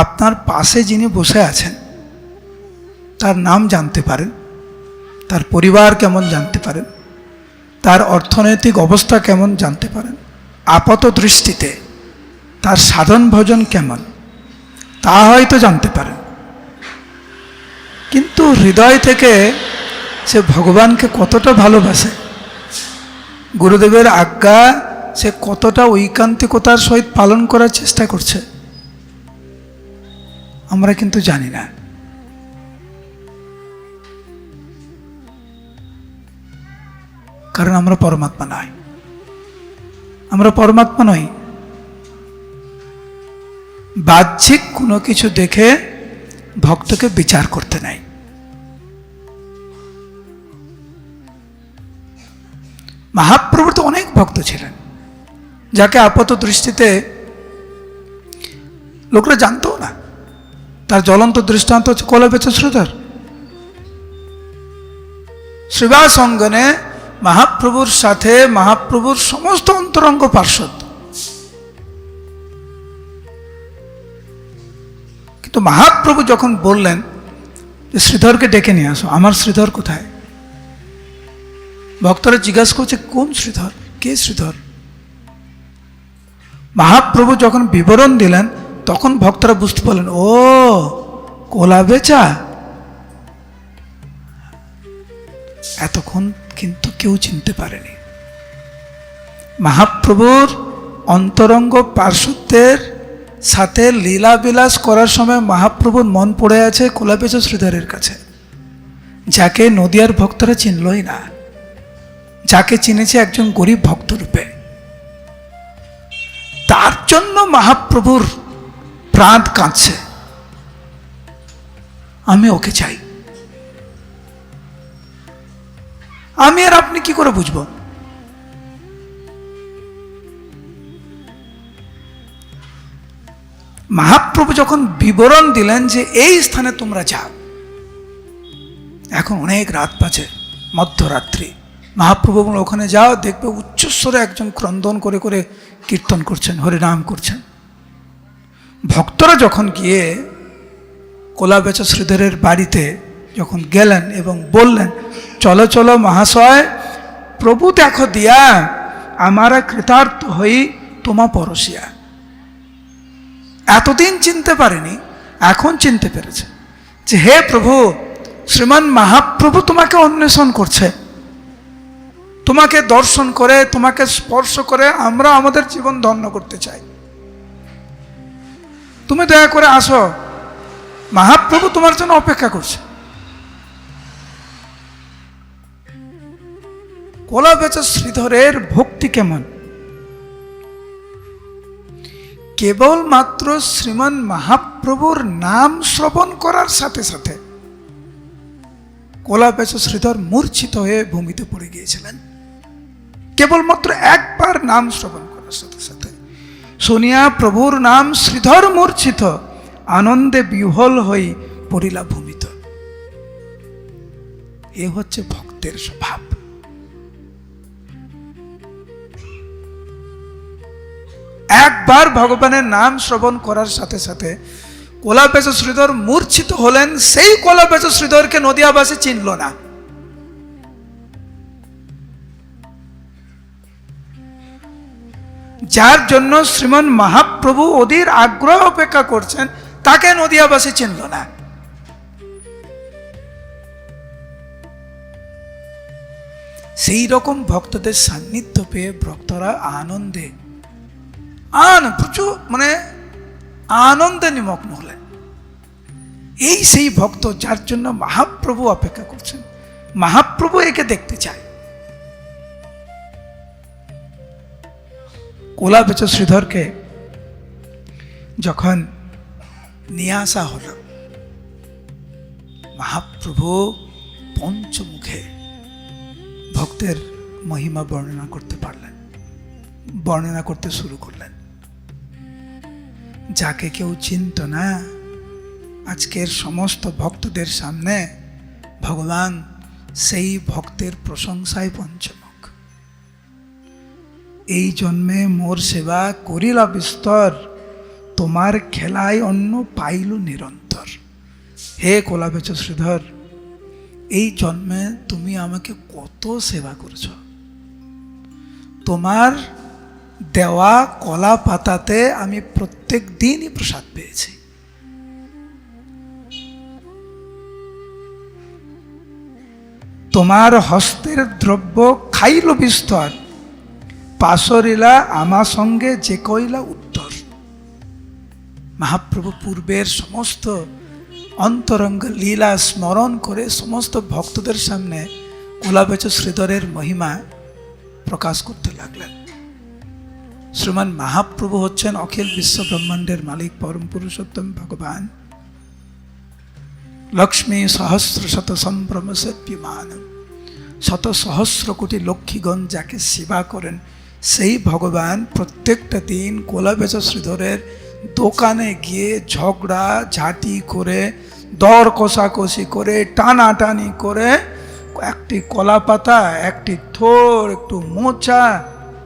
আপনার পাশে যিনি বসে আছেন তার নাম জানতে পারেন, তার পরিবার কেমন জানতে পারেন, তার অর্থনৈতিক অবস্থা কেমন জানতে পারেন, আপাত দৃষ্টিতে তার সাধন ভজন কেমন তা হয়তো জানতে পারেন, কিন্তু হৃদয় থেকে সে ভগবানকে কতটা ভালোবাসে, গুরুদেবের আজ্ঞা সে কতটা ঐকান্তিকতার সহিত পালন করার চেষ্টা করছে, আমরা কিন্তু জানি না। কারণ আমরা পরমাত্মা নই, আমরা পরমাত্মা নই। বাহ্যিক কোনো কিছু দেখে ভক্তকে বিচার করতে নাই। মহাপ্রভুর তো অনেক ভক্ত ছিলেন যাকে আপাত দৃষ্টিতে লোকরা জানতো না। তার জ্বলন্ত দৃষ্টান্ত হচ্ছে কোলাবেচা শ্রীধর। শ্রীবাস অঙ্গনে মহাপ্রভুর সাথে মহাপ্রভুর সমস্ত অন্তরঙ্গ পার্ষদ, কিন্তু মহাপ্রভু যখন বললেন যে শ্রীধরকে ডেকে নিয়ে আসো, আমার শ্রীধর কোথায়? ভক্তরা জিজ্ঞাসা করছে কোন শ্রীধর, কে শ্রীধর? মহাপ্রভু যখন বিবরণ দিলেন তখন ভক্তরা বুঝতে পারলেন, ও কোলাবেচা। এতক্ষণ কিন্তু কেউ চিনতে পারেনি। মহাপ্রভুর অন্তরঙ্গ পার্শ্বদের সাথে লীলা বিলাস করার সময় মহাপ্রভুর মন পড়ে আছে কোলাবেচা শ্রীধরের কাছে, যাকে নদিয়ার ভক্তরা চিনলই না, যাকে চিনেছে একজন গরিব ভক্ত রূপে। তার জন্য মহাপ্রভুর প্রাণ কাঁদছে, আমি ওকে চাই। আমি আর আপনি কি করে বুঝবো? মহাপ্রভু যখন বিবরণ দিলেন যে এই স্থানে তোমরা যাও, এখন অনেক রাত বাজে, মধ্যরাত্রি, মহাপ্রভু ওখানে যাও, দেখবে উচ্চস্বরে একজন ক্রন্দন করে করে কীর্তন করছেন, হরিনাম করছেন। ভক্তরা যখন গিয়ে কোলাবেচা শ্রীধরের বাড়িতে যখন গেলেন এবং বললেন, চলো চলো মহাশয়, প্রভু দেখো দিয়া আমারা কৃতার্থ হই তোমা পরশিয়া। এতদিন চিনতে পারেনি, এখন চিনতে পেরেছে যে হে প্রভু, শ্রীমান মহাপ্রভু তোমাকে অন্বেষণ করছে, তোমাকে দর্শন করে, তোমাকে স্পর্শ করে আমরা আমাদের জীবন ধন্য করতে চাই। তুমি দয়া করে আসো, মহাপ্রভু তোমার জন্য অপেক্ষা করছে। কোলাবেচা শ্রীধরের ভক্তি কেমন! কেবলমাত্র শ্রীমান মহাপ্রভুর নাম শ্রবণ করার সাথে সাথে কোলাবেচা শ্রীধর মূর্ছিত হয়ে ভূমিতে পড়ে গিয়েছিলেন। কেবলমাত্র একবার নাম শ্রবণ করার সাথে সাথে শুনিয়া প্রভুর নাম শ্রীধর মূর্ছিত, আনন্দে বিহ্বল হই পড়িলা ভূমিত। এ হচ্ছে ভক্তের স্বভাব। একবার ভগবানের নাম শ্রবণ করার সাথে সাথে কোলাবেচা শ্রীধর মূর্ছিত হলেন। সেই কোলাবেচা শ্রীধরকে নদিয়াবাসী চিনল না। যার জন্য শ্রীমান মহাপ্রভু অধীর আগ্রহ অপেক্ষা করছেন, তাকে নদিয়াবাসী চিনল না। সেই রকম ভক্তদের সান্নিধ্য পেয়ে ভক্তরা আনন্দে প্রচুর আনন্দে নিমগ্ন হলেন। এই সেই ভক্ত যার জন্য মহাপ্রভু অপেক্ষা করছেন, মহাপ্রভু একে দেখতে চায়। কোলাবেচা শ্রীধরকে যখন নিয়ে আসা হলো, মহাপ্রভু পঞ্চমুখে ভক্তের মহিমা বর্ণনা করতে পারলেন, বর্ণনা করতে শুরু করলেন। যাকে কেউ চিনত না, আজকের সমস্ত ভক্তদের সামনে ভগবান সেই ভক্তের প্রশংসায় পঞ্চমুখ। এই জন্মে মোর সেবা করিলা বিস্তর, তোমার খেলায় অন্য পাইল নিরন্তর। হে কলাবেচ শ্রীধর, এই জন্মে তুমি আমাকে কত সেবা করেছ। তোমার দেওয়া কলা পাতাতে আমি প্রত্যেক দিনই প্রসাদ পেয়েছি। তোমার হস্তের দ্রব্য খাইল বিস্তর, পাশরিলা আমা সঙ্গে যে কইলা উত্তর। মহাপ্রভু পূর্বের সমস্ত অন্তরঙ্গ লীলা স্মরণ করে সমস্ত ভক্তদের সামনে কলাবেচ শ্রীধরের মহিমা প্রকাশ করতে লাগলেন। শ্রীমান মহাপ্রভু হচ্ছেন অখিল বিশ্ব ব্রহ্মাণ্ডের মালিক, পরম পুরুষোত্তম ভগবান। লক্ষ্মী সহস্র শত সম্ভ্রম সেব্যমান, শত সহস্র কোটি লক্ষ্মীগণ যাকে সেবা করেন, সেই ভগবান প্রত্যেকটা দিন কলাবেচ শ্রীধরের দোকানে গিয়ে ঝগড়া ঝাঁটি করে, দর কষাকষি করে, টানাটানি করে একটি কলা পাতা, একটি থোর, একটু মোচা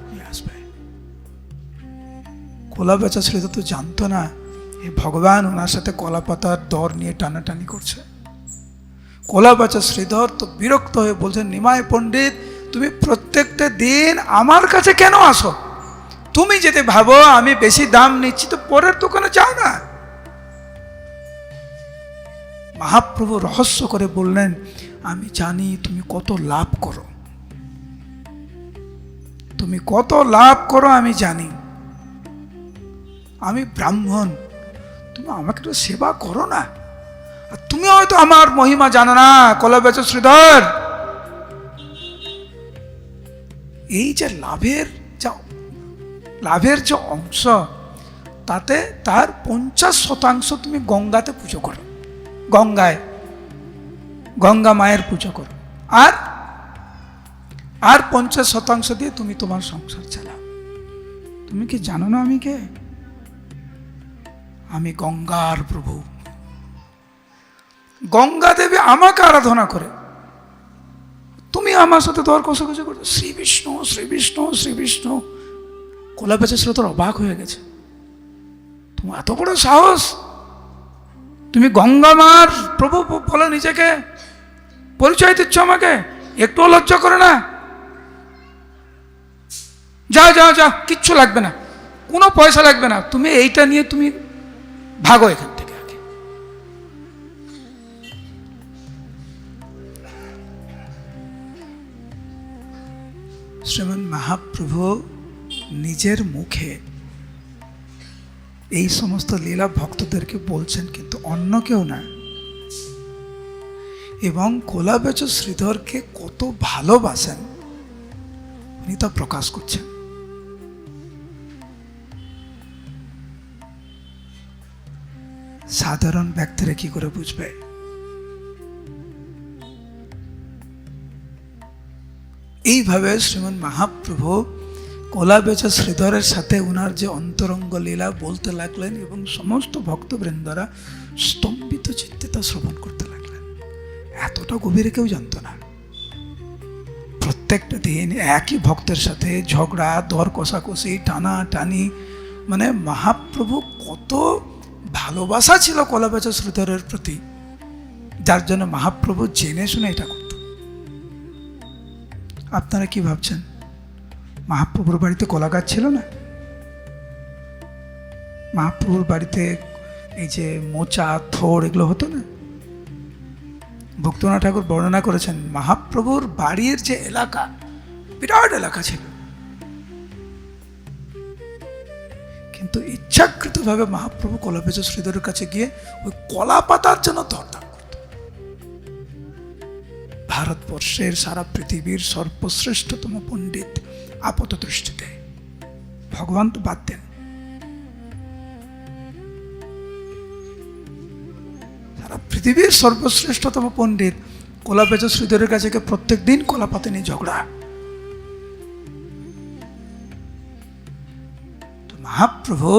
নিয়ে আসবে। কলাবেচ শ্রীধর তো জানতো না এই ভগবান ওনার সাথে কলা পাতার দর নিয়ে টানাটানি করছে। কলাবেচ শ্রীধর তো বিরক্ত হয়ে বলছেন, নিমাই পণ্ডিত, তুমি প্রত্যেকটা দিন আমার কাছে কেন আসো? তুমি যদি ভাবো আমি বেশি দাম নিচ্ছি তো পরের দোকানে যাও না। মহাপ্রভু রহস্য করে বললেন, আমি জানি তুমি কত লাভ করো, তুমি কত লাভ করো আমি জানি। আমি ব্রাহ্মণ, তুমি আমাকে একটু সেবা করো না। আর তুমি হয়তো আমার মহিমা জানো না কলাবেচ শ্রীধর। এই যে লাভের যে অংশ, তাতে তার 50% তুমি গঙ্গাতে পুজো করো, গঙ্গা মায়ের পুজো করো, আর 50% দিয়ে তুমি তোমার সংসার চালাও। তুমি কি জানো না আমি কে? আমি গঙ্গার প্রভু। গঙ্গা দেবী আমাকে আরাধনা করে, তুমি আমার সাথে দর কষাকষি করছো। শ্রী বিষ্ণু শ্রী বিষ্ণু শ্রী বিষ্ণু। কলাবেচ শ্রীধর অবাক হয়ে গেছে, তোমার এত বড় সাহস, তুমি গঙ্গা মার প্রভু বলে নিজেকে পরিচয় দিচ্ছ আমাকে, একটু লজ্জা করে না? যাও যাও যাও, কিচ্ছু লাগবে না, কোনো পয়সা লাগবে না, তুমি এইটা নিয়ে তুমি ভাগো এখান থেকে আগে। শ্রীমান মহাপ্রভু নিজের মুখে এই সমস্ত লীলা ভক্তদেরকে বলছেন, কিন্তু অন্য কেউ না। এবং কলাবেচ শ্রীধরকে কত ভালোবাসেন উনি তা প্রকাশ করছেন। সাধারণ ব্যক্তিরা কি করে বুঝবে? এইভাবে শ্রীমান মহাপ্রভু কলাবেচ শ্রীধরের সাথে উনার যে অন্তরঙ্গ লীলা বলতে লাগলেন এবং সমস্ত ভক্তবৃন্দরা স্তম্ভিত চিত্তে তা শ্রবণ করতে লাগলেন। এতটা গভীরে কেউ জানত না। প্রত্যেকটা দিন একই ভক্তের সাথে ঝগড়া, দর কষাকষি, টানা টানি, মানে মহাপ্রভু কত ভালোবাসা ছিল কলাবেচ শ্রীধরের প্রতি, যার জন্য মহাপ্রভু জেনে শুনে এটা করত। আপনারা কি ভাবছেন মহাপ্রভুর বাড়িতে কলা গাছ ছিল না? মহাপ্রভুর বাড়িতে এই যে মোচা, থোর এগুলো হতো না? ভক্তনাথ ঠাকুর বর্ণনা করেছেন মহাপ্রভুর বাড়ির যে এলাকা, বিরাট এলাকা ছিল, কিন্তু ইচ্ছাকৃতভাবে মহাপ্রভু কলাবেচ শ্রীধরের কাছে গিয়ে ওই কলা পাতার জন্য দরদাম করত। ভারতবর্ষের, সারা পৃথিবীর সর্বশ্রেষ্ঠতম পণ্ডিত আপাত দৃষ্টিতে, ভগবান তো বাদ দেন, সারা পৃথিবীর সর্বশ্রেষ্ঠতম পণ্ডিত কলাবেচ শ্রীধরের কাছে গিয়ে প্রত্যেক দিন কলা পাতা নিয়ে ঝগড়া। তো মহাপ্রভু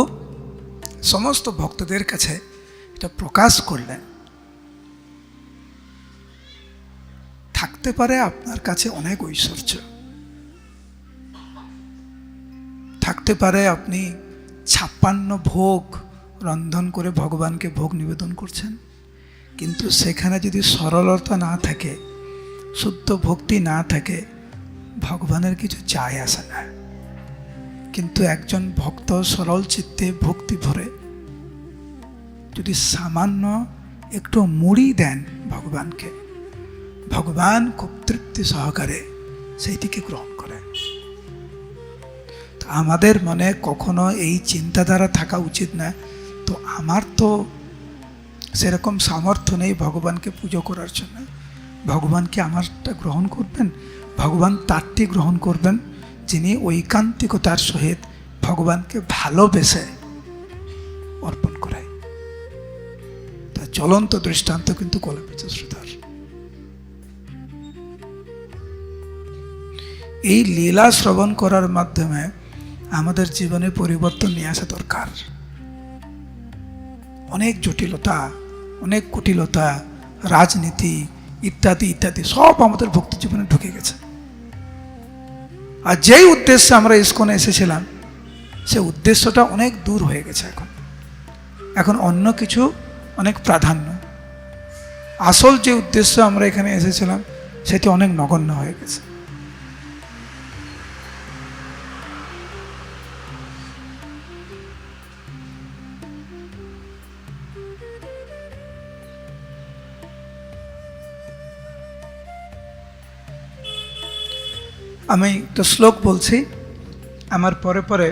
সমস্ত ভক্তদের কাছে এটা প্রকাশ করলেন, থাকতে পারে আপনার কাছে অনেক ঐশ্বর্য, থাকতে পারে আপনি 56 ভোগ রন্ধন করে ভগবানকে ভোগ নিবেদন করছেন, কিন্তু সেখানে যদি সরলতা না থাকে, শুদ্ধ ভক্তি না থাকে, ভগবানের কিছু যায় আসে না। কিন্তু একজন ভক্ত সরল চিত্তে ভক্তি ভরে যদি সামান্য একটু মুড়ি দেন ভগবানকে, ভগবান খুব তৃপ্তি সহকারে সেইটিকে গ্রহণ করে। তো আমাদের মনে কখনো এই চিন্তাধারা থাকা উচিত না, তো আমার তো সেরকম সামর্থ্য নেই ভগবানকে পুজো করার জন্য, ভগবান কি আমারটা গ্রহণ করবেন? ভগবান তারটি গ্রহণ করবেন যিনি ঐকান্তিকতার সহিত ভগবানকে ভালোবেসে অর্পণ করে। তার জ্বলন্ত দৃষ্টান্ত কিন্তু কলাবিচ শ্রীধর। এই লীলা শ্রবণ করার মাধ্যমে আমাদের জীবনে পরিবর্তন নিয়ে আসা দরকার। অনেক জটিলতা, অনেক কুটিলতা, রাজনীতি ইত্যাদি ইত্যাদি সব আমাদের ভক্তি জীবনে ঢুকে গেছে। আর যেই উদ্দেশ্যে আমরা ইস্কনে এসেছিলাম, সে উদ্দেশ্যটা অনেক দূর হয়ে গেছে। এখন অন্য কিছু অনেক প্রাধান্য। আসল যে উদ্দেশ্য আমরা এখানে এসেছিলাম সেটি অনেক নগণ্য হয়ে গেছে। আমি একটা শ্লোক বলছি, আমার পরে পরে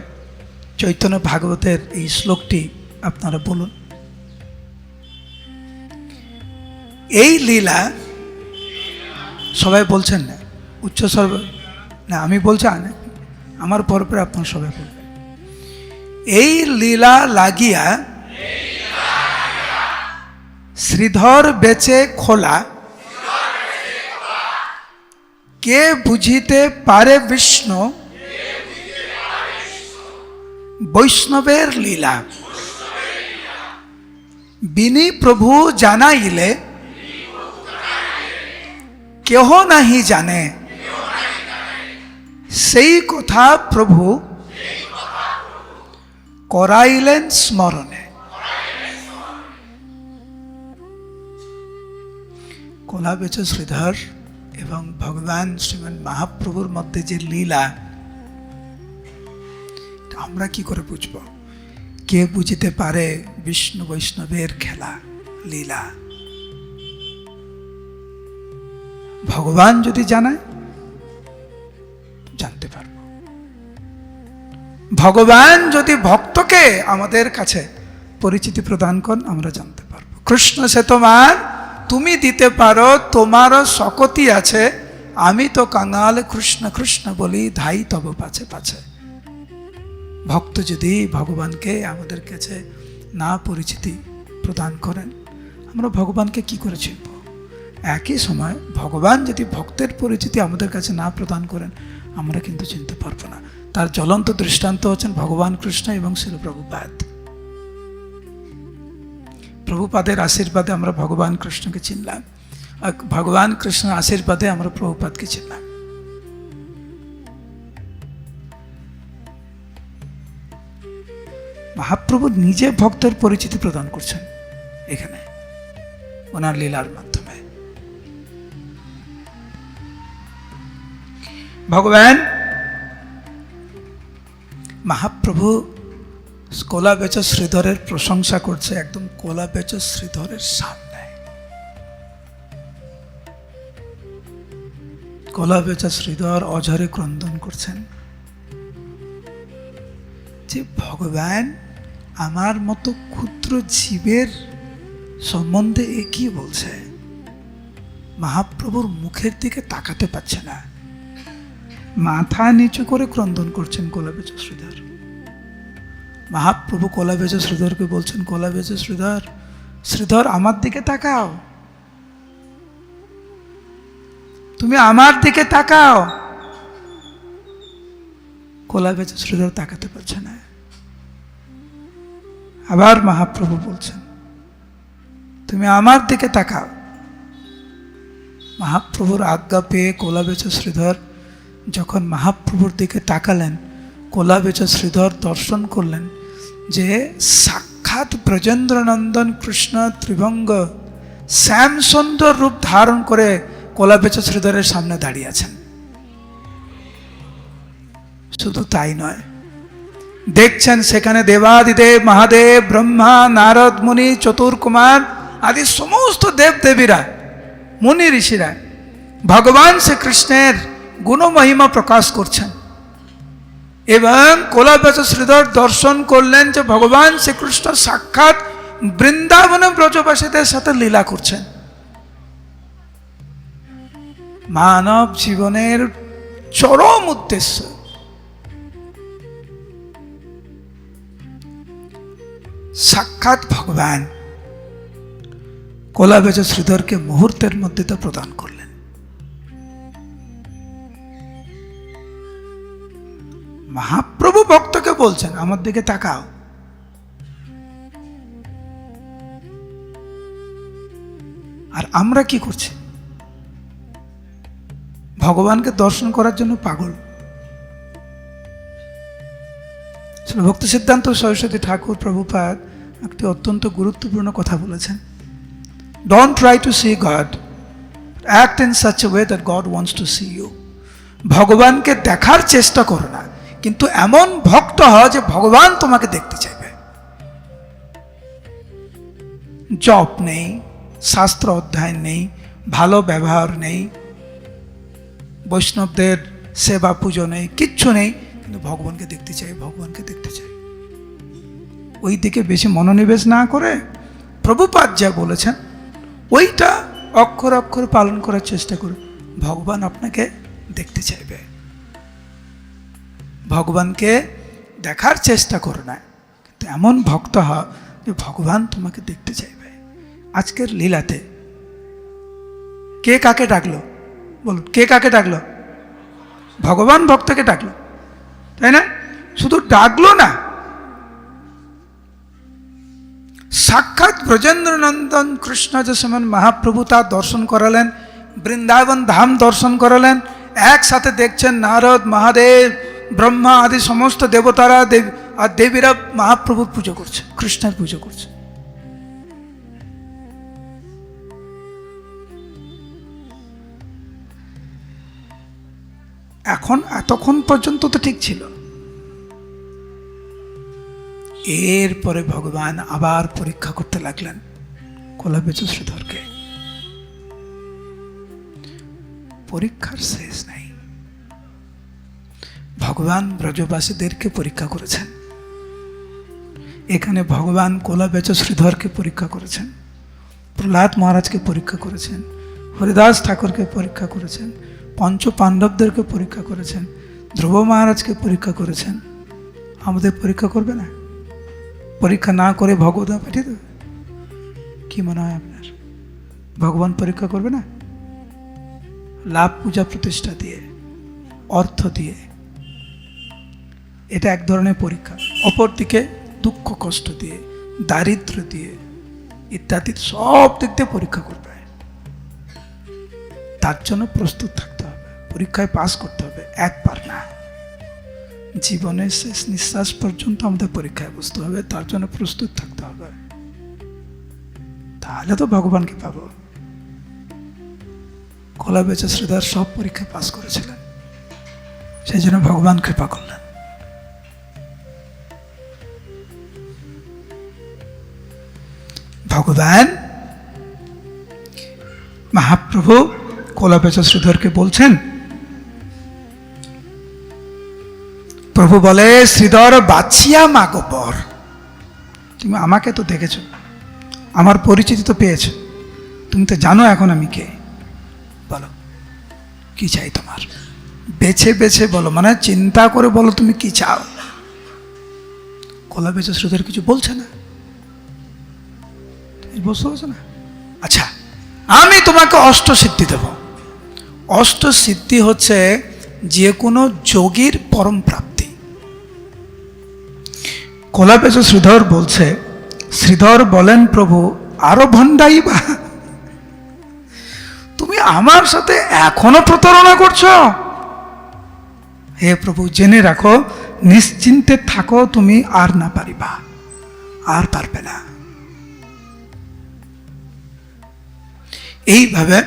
চৈতন্য ভাগবতের এই শ্লোকটি আপনারা বলুন। এই লীলা, সবাই বলছেন না, উচ্চস্বর না, আমি বলছি আমার পরে পরে আপনারা সবাই বলবেন। এই লীলা লাগিয়া শ্রীধর বেচে খোলা, কে বুঝিতে পারে বিষ্ণু বৈষ্ণবের লীলা। বিনি প্রভু জানাইলে কেহ নাহি জানে, সেই কথা প্রভু করাইলেন স্মরণে। কলাবিচ শ্রীধর এবং ভগবান শ্রীমান মহাপ্রভুর মধ্যে যে লীলা, আমরা কি করে বুঝব? কে বুঝিতে পারে বিষ্ণু বৈষ্ণবের খেলা লীলা? ভগবান যদি জানায় জানতে পারব। ভগবান যদি ভক্তকে আমাদের কাছে পরিচিতি প্রদান করেন, আমরা জানতে পারবো। কৃষ্ণ সে তোমার, তুমি দিতে পারো, তোমারও শকতি আছে, আমি তো কাঙাল, কৃষ্ণ কৃষ্ণ বলি ধাই তব পাছে পাছে। ভক্ত যদি ভগবানকে আমাদের কাছে না পরিচিতি প্রদান করেন, আমরা ভগবানকে কি করে চিনব? একই সময় ভগবান যদি ভক্তের পরিচিতি আমাদের কাছে না প্রদান করেন, আমরা কিন্তু চিনতে পারবো না। তার জ্বলন্ত দৃষ্টান্ত হচ্ছেন ভগবান কৃষ্ণ এবং শ্রী প্রভুপাদ। প্রভুপাদের আশীর্বাদে আমরা ভগবান কৃষ্ণকে চিনলাম, আর ভগবান কৃষ্ণের আশীর্বাদে আমরা প্রভুপাদকে চিনলাম। মহাপ্রভু নিজে ভক্তের পরিচিতি প্রদান করছেন এখানে ওনার লীলার মাধ্যমে। ভগবান মহাপ্রভু কলাবিচ শ্রীধরের প্রশংসা করছে, একদম কলাবিচ শ্রীধরের সামনে। কলাবিচ শ্রীধর অঝরে ক্রন্দন করছেন যে ভগবান আমার মতো ক্ষুদ্র জীবের সম্বন্ধে এ কি বলছে। মহাপ্রভুর মুখের দিকে তাকাতে পারছে না, মাথা নিচু করে ক্রন্দন করছেন কলাবিচ শ্রীধর। মহাপ্রভু কলাবিচ শ্রীধরকে বলছেন, কলাবিচ শ্রীধর, শ্রীধর আমার দিকে তাকাও, তুমি আমার দিকে তাকাও। কলাবিচ শ্রীধর তাকাতে পারছে না। আবার মহাপ্রভু বলছেন, তুমি আমার দিকে তাকাও। মহাপ্রভুর আজ্ঞা পেয়ে কলাবিচ শ্রীধর যখন মহাপ্রভুর দিকে তাকালেন, কলাবিচ শ্রীধর দর্শন করলেন যে সাক্ষাৎ সাক্ষাৎ ব্রজেন্দ্র নন্দন কৃষ্ণ ত্রিভঙ্গ শ্যাম সুন্দর রূপ ধারণ করে কোলাবেচা শ্রীধরের সামনে দাঁড়িয়ে আছেন। শুধু তাই নয়, দেখছেন সেখানে দেবাদিদেব মহাদেব ব্রহ্মা নারদ মুনি চতুর্কুমার আদি সমস্ত দেব দেবীরা মুনি ঋষিরা ভগবান শ্রীকৃষ্ণের গুণ মহিমা প্রকাশ করছেন। এবং কোলাবেচা শ্রীধর দর্শন করলেন যে ভগবান শ্রীকৃষ্ণ সাক্ষাৎ বৃন্দাবনে ব্রজবাসীদের সাথে লীলা করছেন। মানব জীবনের চরম উদ্দেশ্য সাক্ষাৎ ভগবান কোলাবেচা শ্রীধরকে মুহূর্তের মধ্যে তা প্রদান করলেন। মহাপ্রভু ভক্তকে বলছেন আমার দিকে তাকাও। আর আমরা কি করছি? ভগবানকে দর্শন করার জন্য পাগল। ভক্তি সিদ্ধান্ত সরস্বতী ঠাকুর প্রভুপাদ একটি অত্যন্ত গুরুত্বপূর্ণ কথা বলেছেন। Don't try to see God. Act in such a way that God wants to see you. ভগবানকে দেখার চেষ্টা করো না, কিন্তু এমন ভক্ত হও যে ভগবান তোমাকে দেখতে চাইবে। জপ নেই, শাস্ত্র অধ্যয়ন নেই, ভালো ব্যবহার নেই, বৈষ্ণবদের সেবা পুজো নেই, কিচ্ছু নেই, কিন্তু ভগবানকে দেখতে চাই, ভগবানকে দেখতে চাই। ওই দিকে বেশি মনোনিবেশ না করে প্রভুপাদ যা বলেছেন ওইটা অক্ষর অক্ষর পালন করার চেষ্টা করুন। ভগবান আপনাকে দেখতে চাইবে। ভগবানকে দেখার চেষ্টা করো না, কিন্তু এমন ভক্ত হও যে ভগবান তোমাকে দেখতে চাইবে। আজকের লীলাতে কে কাকে ডাকলো? বলুন, কে কাকে ডাকলো? ভগবান ভক্তকে ডাকলো, তাই না? শুধু ডাকলো না, সাক্ষাৎ ব্রজেন্দ্র নন্দন কৃষ্ণ যশোমন মহাপ্রভু তা দর্শন করালেন, বৃন্দাবন ধাম দর্শন করালেন। একসাথে দেখছেন নারদ মহাদেব ব্রহ্মা আদি সমস্ত দেবতারা আর দেবীরা মহাপ্রভুর পুজো করছে, কৃষ্ণের পুজো করছে। এখন এতক্ষণ পর্যন্ত তো ঠিক ছিল। এরপরে ভগবান আবার পরীক্ষা করতে লাগলেন কোলাবেচা শ্রীধরকে। পরীক্ষার শেষ নাই। ভগবান ব্রজবাসীদেরকে পরীক্ষা করেছেন, এখানে ভগবান কোলাবেচা শ্রীধরকে পরীক্ষা করেছেন, প্রহ্লাদ মহারাজকে পরীক্ষা করেছেন, হরিদাস ঠাকুরকে পরীক্ষা করেছেন, পঞ্চ পাণ্ডবদেরকে পরীক্ষা করেছেন, ধ্রুব মহারাজকে পরীক্ষা করেছেন। আমাদের পরীক্ষা করবে না? পরীক্ষা না করে ভগবত পাঠিয়ে দেবে? কি মনে হয় আপনার? ভগবান পরীক্ষা করবে না? লাভ পূজা প্রতিষ্ঠা দিয়ে, অর্থ দিয়ে, এটা এক ধরনের পরীক্ষা। অপরদিকে দুঃখ কষ্ট দিয়ে, দারিদ্র দিয়ে ইত্যাদি সব দিক দিয়ে পরীক্ষা করবে। তার জন্য প্রস্তুত থাকতে হবে, পরীক্ষায় পাস করতে হবে, একবার না, জীবনের শেষ নিঃশ্বাস পর্যন্ত আমাদের পরীক্ষায় বসতে হবে। তার জন্য প্রস্তুত থাকতে হবে, তাহলে তো ভগবানকে পাবো। কোলাবেচা শ্রীধর সব পরীক্ষায় পাস করেছিলেন, সেই জন্য ভগবান কৃপা করলেন। ভগবান মহাপ্রভু কোলাবেচা শ্রীধরকে বলছেন, প্রভু বলে, শ্রীধর বাছিয়া মাগো পর। তুমি আমাকে তো দেখেছ, আমার পরিচিতি তো পেয়েছ, তুমি তো জানো এখন আমি কে। বলো কি চাই তোমার? বেছে বেছে বলো, মানে চিন্তা করে বলো তুমি কি চাও। কোলাবেচা শ্রীধর কিছু বলছে না, বুঝতে পারছো না? আচ্ছা, আমি তোমাকে অষ্টসিদ্ধি দেব। অষ্টসিদ্ধি হচ্ছে যে কোনো যোগীর পরম প্রাপ্তি। কোলাবেচা শ্রীধর বলছে, শ্রীধর বলেন, প্রভু আরো ভণ্ডাই বা, তুমি আমার সাথে এখনো প্রতারণা করছো? হে প্রভু, জেনে রাখো, নিশ্চিন্তে থাকো, তুমি আর না পারিবা। আর পারবে না। এইভাবে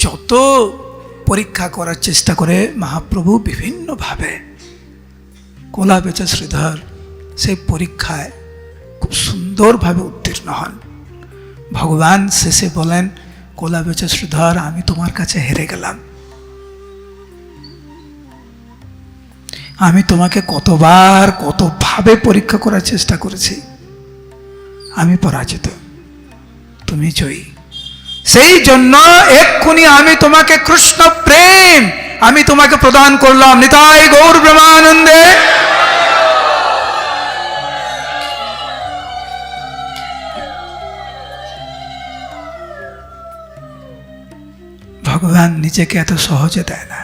যত পরীক্ষা করার চেষ্টা করে মহাপ্রভু বিভিন্নভাবে কোলা বেচা শ্রীধর সেই পরীক্ষায় খুব সুন্দরভাবে উত্তীর্ণ হন। ভগবান শেষে বলেন, কোলা বেচা শ্রীধর, আমি তোমার কাছে হেরে গেলাম। আমি তোমাকে কতবার কতভাবে পরীক্ষা করার চেষ্টা করেছি, আমি পরাজিত, তুমি জয়ী। সেই জন্য এক্ষুনি আমি তোমাকে কৃষ্ণ প্রেম আমি তোমাকে প্রদান করলাম। নিতাই গৌর ব্রহ্মানন্দে। ভগবান নিজেকে এত সহজে দেয় না।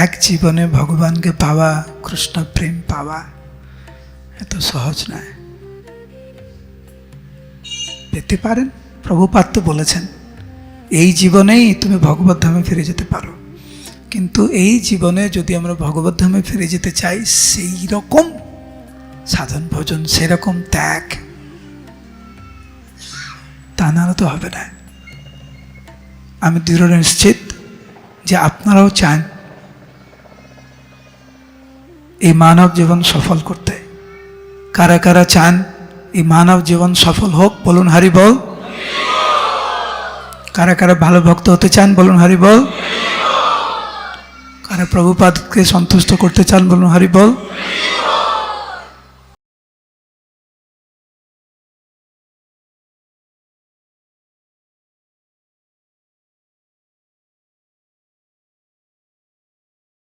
এক জীবনে ভগবানকে পাওয়া, কৃষ্ণ প্রেম পাওয়া এত সহজ নয়। পেতে পারেন, প্রভুপাদ তো বলেছেন এই জীবনেই তুমি ভগবত ধামে ফিরে যেতে পারো, কিন্তু এই জীবনে যদি আমরা ভগবত ধামে ফিরে যেতে চাই, সেই রকম সাধন ভজন, সেরকম ত্যাগ, তা না তো হবে না। আমি দৃঢ় নিশ্চিত যে আপনারাও চান এই মানব জীবন সফল করতে। কারা কারা চান এই মানব জীবন সফল হোক, বলুন হরি বল। কারা কারা ভালো ভক্ত হতে চান, বলুন হরি বল। কারা প্রভুপাদকে সন্তুষ্ট করতে চান, বলুন হরি বল।